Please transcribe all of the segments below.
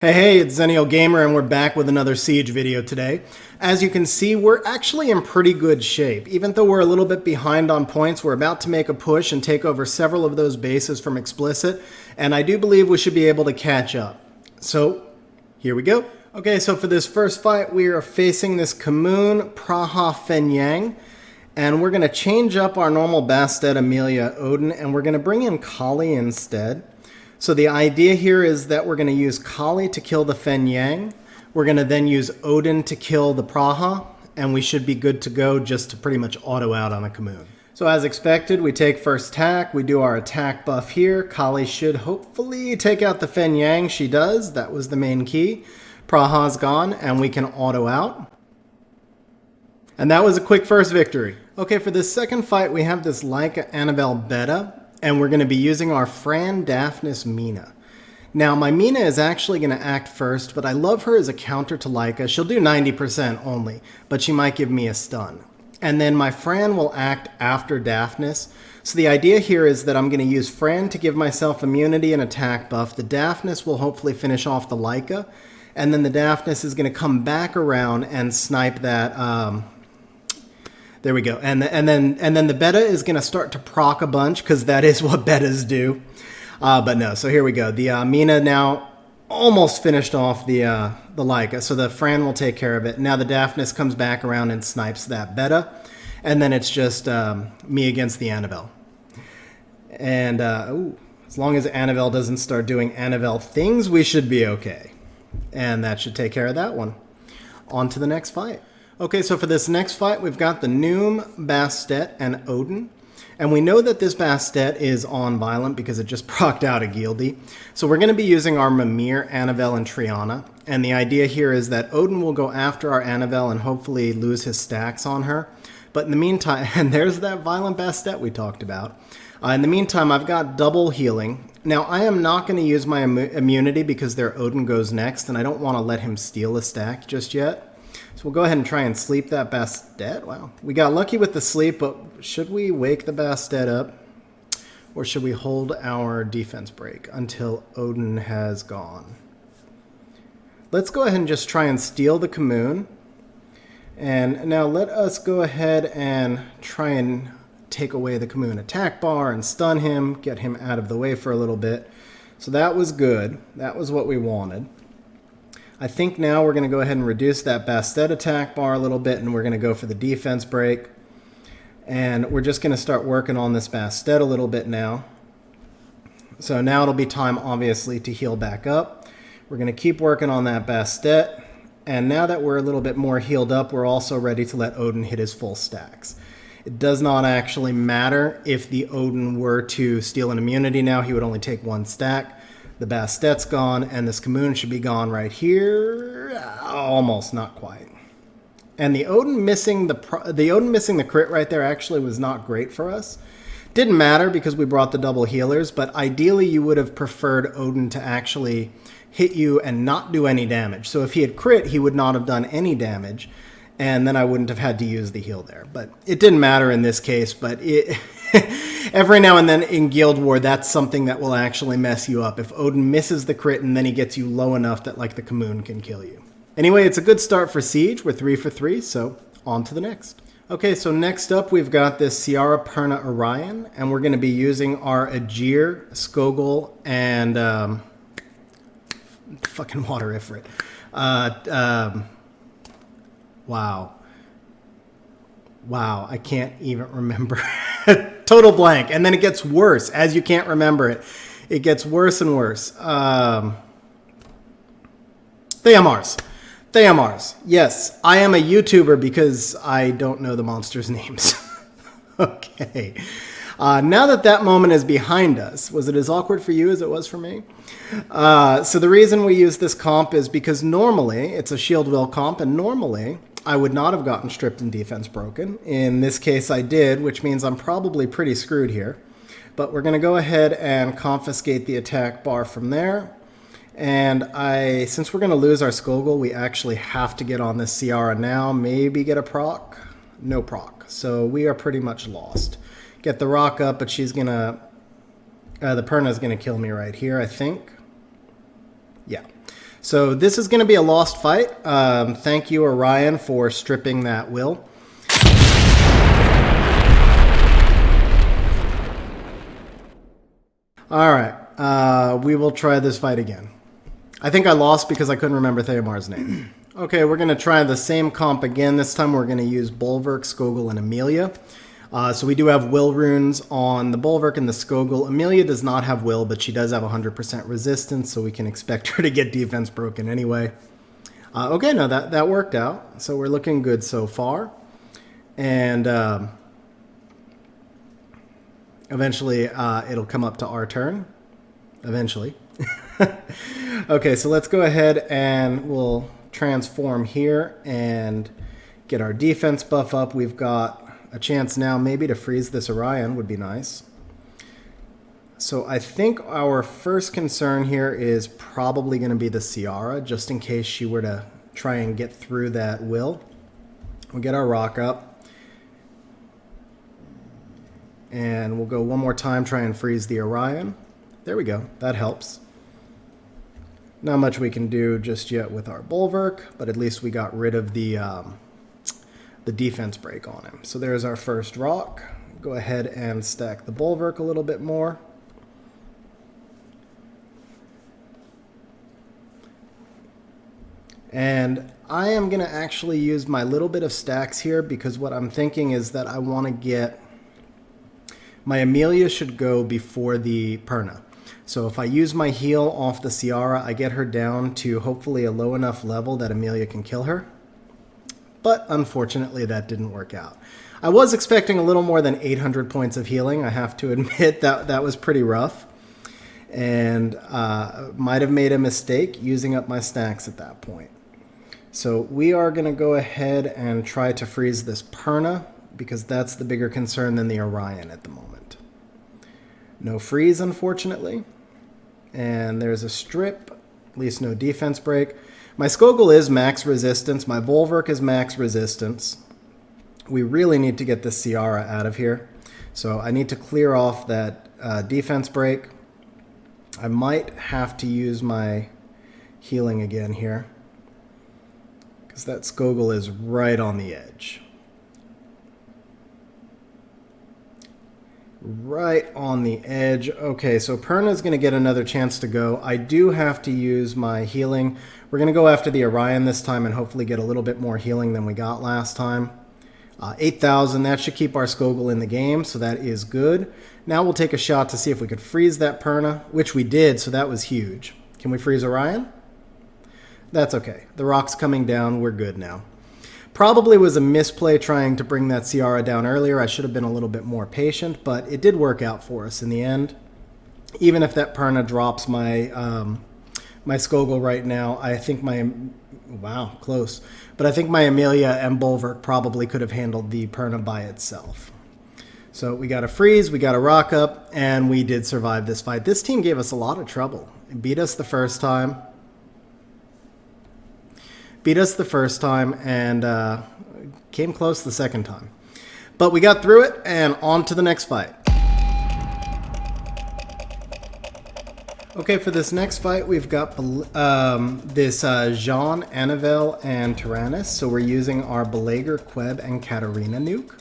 Hey, it's Zennial Gamer, and we're back with another Siege video today. As you can see, we're actually in pretty good shape. Even though we're a little bit behind on points, we're about to make a push and take over several of those bases from Explicit, and I do believe we should be able to catch up. So, here we go. Okay, so for this first fight, we are facing this Kamoon Praha Fenyang, and we're going to change up our normal Bastet, Amelia, Odin, and we're going to bring in Kali instead. So the idea here is that we're going to use Kali to kill the Fenyang. We're going to then use Odin to kill the Praha, and we should be good to go just to pretty much auto out on a Kamoon. So as expected, we take first attack. We do our attack buff here. Kali should hopefully take out the Fenyang. She does. That was the main key. Praha's gone, and we can auto out. And that was a quick first victory. Okay, for this second fight, we have this Leica Annabelle Beta. And we're going to be using our Fran Daphnis Mina. Now, my Mina is actually going to act first, but I love her as a counter to Leica. She'll do 90% only, but she might give me a stun. And then my Fran will act after Daphnis. So the idea here is that I'm going to use Fran to give myself immunity and attack buff. The Daphnis will hopefully finish off the Leica. And then the Daphnis is going to come back around and snipe that... There we go. And then the beta is going to start to proc a bunch because that is what betas do. But no, so here we go. The Mina now almost finished off the Leica, so the Fran will take care of it. Now the Daphnis comes back around and snipes that beta, and then it's just me against the Annabelle. And as long as Annabelle doesn't start doing Annabelle things, we should be okay. And that should take care of that one. On to the next fight. Okay, so for this next fight, we've got the Noom, Bastet, and Odin. And we know that this Bastet is on Violent because it just procced out a Gildy. So we're going to be using our Mimir, Annabelle, and Triana. And the idea here is that Odin will go after our Annabelle and hopefully lose his stacks on her. But in the meantime, and there's that Violent Bastet we talked about. In the meantime, I've got double healing. Now, I am not going to use my immunity because their Odin goes next, and I don't want to let him steal a stack just yet. So we'll go ahead and try and sleep that Bastet. Wow. We got lucky with the sleep, but should we wake the Bastet up? Or should we hold our defense break until Odin has gone? Let's go ahead and just try and steal the Kamoon. And now let us go ahead and try and take away the Kamoon attack bar and stun him, get him out of the way for a little bit. So that was good. That was what we wanted. I think now we're going to go ahead and reduce that Bastet attack bar a little bit, and we're going to go for the defense break. And we're just going to start working on this Bastet a little bit now. So now it'll be time, obviously, to heal back up. We're going to keep working on that Bastet. And now that we're a little bit more healed up, we're also ready to let Odin hit his full stacks. It does not actually matter if the Odin were to steal an immunity now. He would only take one stack. The Bastet's gone, and this Kamoon should be gone right here. Almost, not quite. And the Odin missing the crit right there actually was not great for us. Didn't matter because we brought the double healers, but ideally you would have preferred Odin to actually hit you and not do any damage. So if he had crit, he would not have done any damage, and then I wouldn't have had to use the heal there. But it didn't matter in this case, but it... Every now and then in Guild War, that's something that will actually mess you up. If Odin misses the crit and then he gets you low enough that like the Kamoon can kill you. Anyway, it's a good start for Siege. We're 3 for 3, so on to the next. Okay, so next up we've got this Ciara Perna Orion, and we're going to be using our Ajir, Skogul, and fucking Water Ifrit. Wow, I can't even remember. Total blank. And then it gets worse as you can't remember it. It gets worse and worse. Theamars. Yes, I am a YouTuber because I don't know the monsters' names. Okay. Now that moment is behind us, was it as awkward for you as it was for me? So the reason we use this comp is because normally, it's a shield will comp, and normally... I would not have gotten stripped and defense broken. In this case, I did, which means I'm probably pretty screwed here. But we're going to go ahead and confiscate the attack bar from there. And since we're going to lose our Skogul, we actually have to get on this Ciara now. Maybe get a proc. No proc. So we are pretty much lost. Get the rock up, but she's going to... the Perna's going to kill me right here, I think. Yeah. So this is going to be a lost fight. Thank you, Orion, for stripping that will. All right, we will try this fight again. I think I lost because I couldn't remember Theomar's name. Okay, we're going to try the same comp again. This time we're going to use Bulwark, Skogul, and Amelia. So we do have will runes on the Bulwark and the Skogul. Amelia does not have will, but she does have 100% resistance, so we can expect her to get defense broken anyway. Okay, no, that worked out. So we're looking good so far. And eventually it'll come up to our turn. Eventually. Okay, so let's go ahead and we'll transform here and get our defense buff up. We've got a chance now maybe to freeze this Orion would be nice. So I think our first concern here is probably going to be the Ciara, just in case she were to try and get through that will. We'll get our rock up. And we'll go one more time, try and freeze the Orion. There we go. That helps. Not much we can do just yet with our Bulwark, but at least we got rid of the defense break on him. So there's our first rock. Go ahead and stack the Bulwark a little bit more. And I am going to actually use my little bit of stacks here because what I'm thinking is that I want to get... My Amelia should go before the Perna. So if I use my heal off the Ciara, I get her down to hopefully a low enough level that Amelia can kill her. But unfortunately, that didn't work out. I was expecting a little more than 800 points of healing. I have to admit that was pretty rough. And might have made a mistake using up my stacks at that point. So we are going to go ahead and try to freeze this Perna, because that's the bigger concern than the Orion at the moment. No freeze, unfortunately. And there's a strip, at least no defense break. My Skogul is max resistance. My Bulwark is max resistance. We really need to get this Ciara out of here. So I need to clear off that defense break. I might have to use my healing again here, because that Skogul is right on the edge. Right on the edge. Okay, so Perna's going to get another chance to go. I do have to use my healing. We're going to go after the Orion this time and hopefully get a little bit more healing than we got last time. 8,000, that should keep our Skogul in the game, so that is good. Now we'll take a shot to see if we could freeze that Perna, which we did, so that was huge. Can we freeze Orion? That's okay. The rock's coming down. We're good now. Probably was a misplay trying to bring that Ciara down earlier. I should have been a little bit more patient, but it did work out for us in the end. Even if that Perna drops my my Skogul right now, I think my... Wow, close. But I think my Amelia and Bulwark probably could have handled the Perna by itself. So we got a freeze, we got a rock up, and we did survive this fight. This team gave us a lot of trouble. It beat us the first time. And came close the second time. But we got through it, and on to the next fight. Okay, for this next fight, we've got this Jean, Annabelle, and Tyrannus. So we're using our Belager, Queb, and Katarina nuke.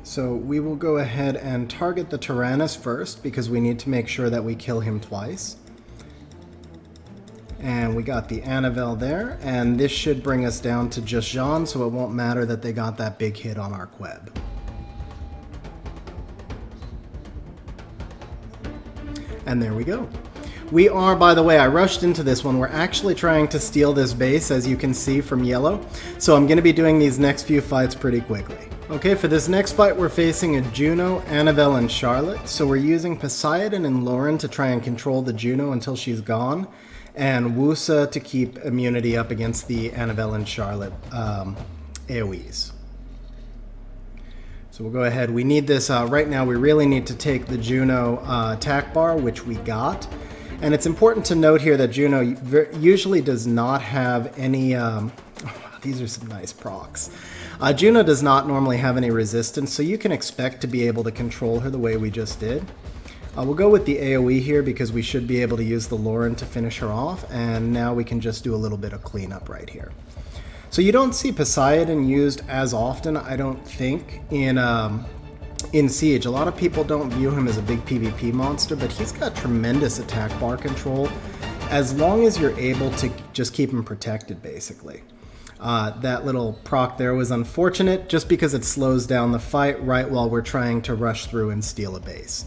So we will go ahead and target the Tyrannus first, because we need to make sure that we kill him twice. And we got the Annabelle there, and this should bring us down to just Jean, so it won't matter that they got that big hit on our Queb. And there we go. We are, by the way, I rushed into this one. We're actually trying to steal this base, as you can see from yellow. So I'm going to be doing these next few fights pretty quickly. Okay, for this next fight, we're facing a Juno, Annabelle, and Charlotte. So we're using Poseidon and Lauren to try and control the Juno until she's gone, and Wusa to keep immunity up against the Annabelle and Charlotte AoEs. So we'll go ahead. We need this right now. We really need to take the Juno attack bar, which we got. And it's important to note here that Juno usually does not have any... These are some nice procs. Juno does not normally have any resistance, so you can expect to be able to control her the way we just did. We'll go with the AoE here because we should be able to use the Lauren to finish her off, and now we can just do a little bit of cleanup right here. So you don't see Poseidon used as often, I don't think, in Siege. A lot of people don't view him as a big PvP monster, but he's got tremendous attack bar control as long as you're able to just keep him protected, basically. That little proc there was unfortunate just because it slows down the fight right while we're trying to rush through and steal a base.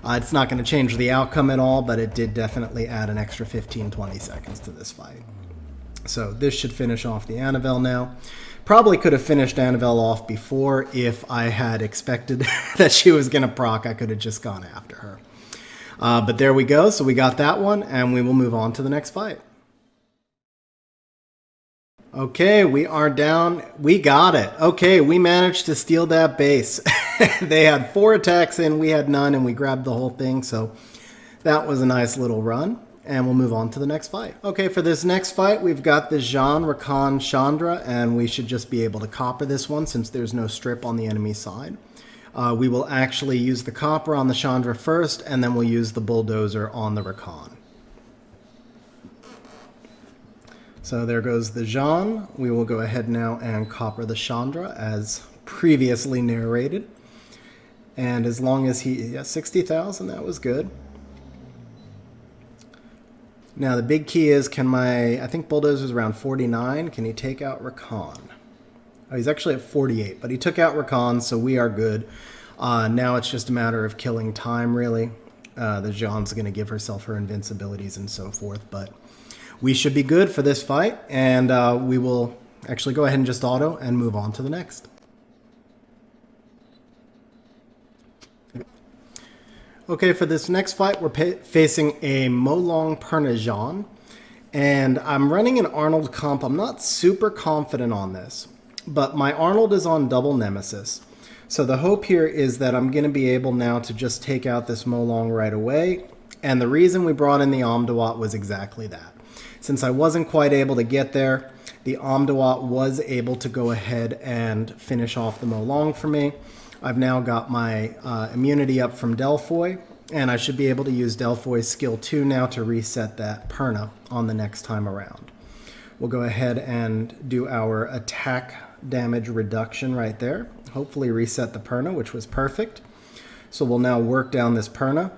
It's not going to change the outcome at all, but it did definitely add an extra 15-20 seconds to this fight. So this should finish off the Annabelle now. Probably could have finished Annabelle off before if I had expected that she was going to proc. I could have just gone after her. But there we go. So we got that one, and we will move on to the next fight. Okay, we are down. We got it. Okay, we managed to steal that base. They had 4 attacks in, we had none, and we grabbed the whole thing. So that was a nice little run. And we'll move on to the next fight. Okay, for this next fight, we've got the Jean, Rakan, Chandra, and we should just be able to copper this one since there's no strip on the enemy side. We will actually use the copper on the Chandra first, and then we'll use the bulldozer on the Rakan. So there goes the Jean. We will go ahead now and copper the Chandra as previously narrated. And as long as yeah, 60,000, that was good. Now the big key is, I think Bulldozer's around 49. Can he take out Rakan? Oh, he's actually at 48, but he took out Rakan, so we are good. Now it's just a matter of killing time, really. The Jean's going to give herself her invincibilities and so forth, but we should be good for this fight, and we will actually go ahead and just auto and move on to the next. Okay, for this next fight, we're facing a Molong Pernajan, and I'm running an Arnold comp. I'm not super confident on this, but my Arnold is on double Nemesis. So the hope here is that I'm going to be able now to just take out this Molong right away, and the reason we brought in the Amdawat was exactly that. Since I wasn't quite able to get there, the Amdawat was able to go ahead and finish off the Molong for me. I've now got my immunity up from Delphoy, and I should be able to use Delphoy's skill 2 now to reset that Perna on the next time around. We'll go ahead and do our attack damage reduction right there. Hopefully reset the Perna, which was perfect. So we'll now work down this Perna.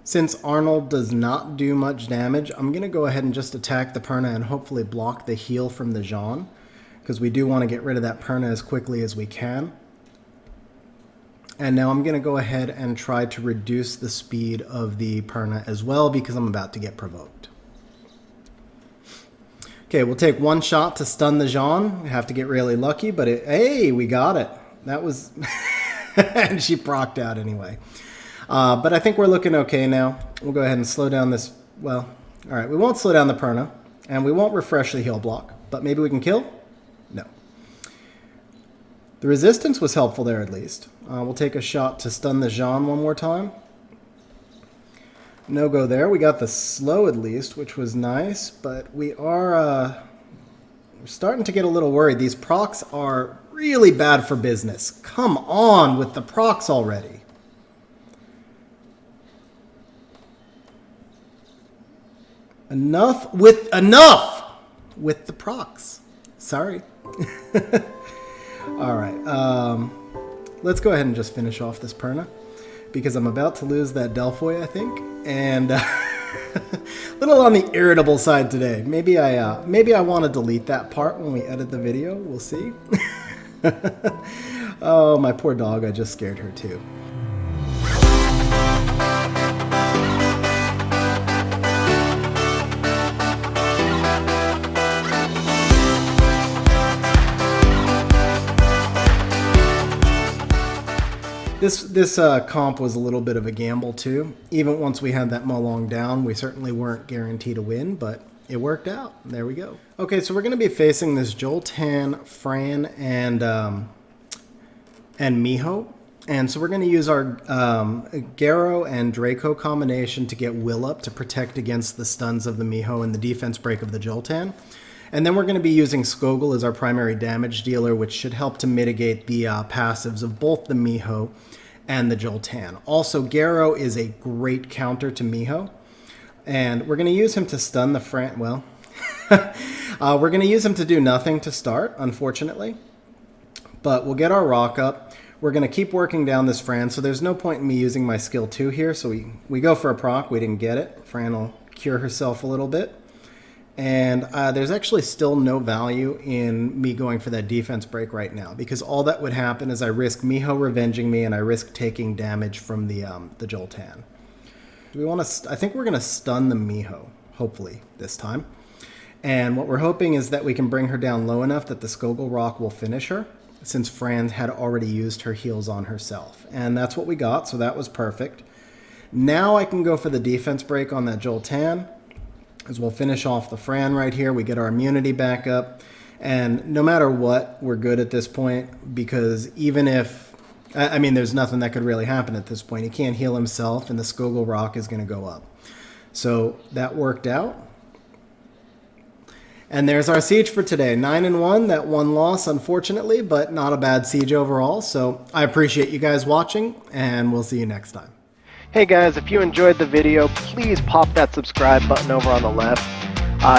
Since Arnold does not do much damage, I'm going to go ahead and just attack the Perna and hopefully block the heal from the Jean, because we do want to get rid of that Perna as quickly as we can. And now I'm going to go ahead and try to reduce the speed of the Perna as well because I'm about to get provoked. Okay, we'll take one shot to stun the Jean. We have to get really lucky, but hey, we got it. That was... and she procced out anyway. But I think we're looking okay now. We'll go ahead and slow down this... Well, all right, we won't slow down the Perna, and we won't refresh the heal block, but maybe we can kill? No. The resistance was helpful there at least. We'll take a shot to stun the Jean one more time. No go there. We got the slow at least, which was nice, but we are we're starting to get a little worried. These procs are really bad for business. Come on with the procs already. Enough with the procs. Sorry. All right, let's go ahead and just finish off this Perna because I'm about to lose that Delphoy, I think, and a little on the irritable side today. Maybe I want to delete that part when we edit the video. We'll see. Oh, my poor dog! I just scared her too. This comp was a little bit of a gamble too. Even once we had that Molong down, we certainly weren't guaranteed to win, but it worked out. There we go. Okay, so we're going to be facing this Joltan, Fran, and Miho. And so we're going to use our Garo and Draco combination to get Will up to protect against the stuns of the Miho and the defense break of the Joltan. And then we're going to be using Skogul as our primary damage dealer, which should help to mitigate the passives of both the Miho and the Joltan. Also, Garo is a great counter to Miho, and we're going to use him to stun the Fran. Well, we're going to use him to do nothing to start, unfortunately, but we'll get our rock up. We're going to keep working down this Fran, so there's no point in me using my skill 2 here, so we go for a proc. We didn't get it. Fran will cure herself a little bit. And there's actually still no value in me going for that defense break right now, because all that would happen is I risk Miho revenging me and I risk taking damage from the Joltan. Do we want to? I think we're going to stun the Miho, hopefully, this time. And what we're hoping is that we can bring her down low enough that the Skogul Rock will finish her, since Fran had already used her heals on herself. And that's what we got, so that was perfect. Now I can go for the defense break on that Joltan, as we'll finish off the Fran right here. We get our immunity back up, and no matter what, we're good at this point, because even if, I mean, there's nothing that could really happen at this point. He can't heal himself, and the Skogul Rock is going to go up. So that worked out. And there's our siege for today. 9-1, that one loss, unfortunately, but not a bad siege overall. So I appreciate you guys watching, and we'll see you next time. Hey guys, if you enjoyed the video, please pop that subscribe button over on the left.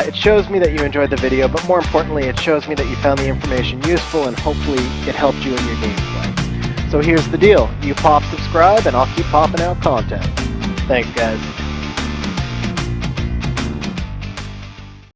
It shows me that you enjoyed the video, but more importantly, it shows me that you found the information useful and hopefully it helped you in your gameplay. So here's the deal. You pop subscribe and I'll keep popping out content. Thanks guys.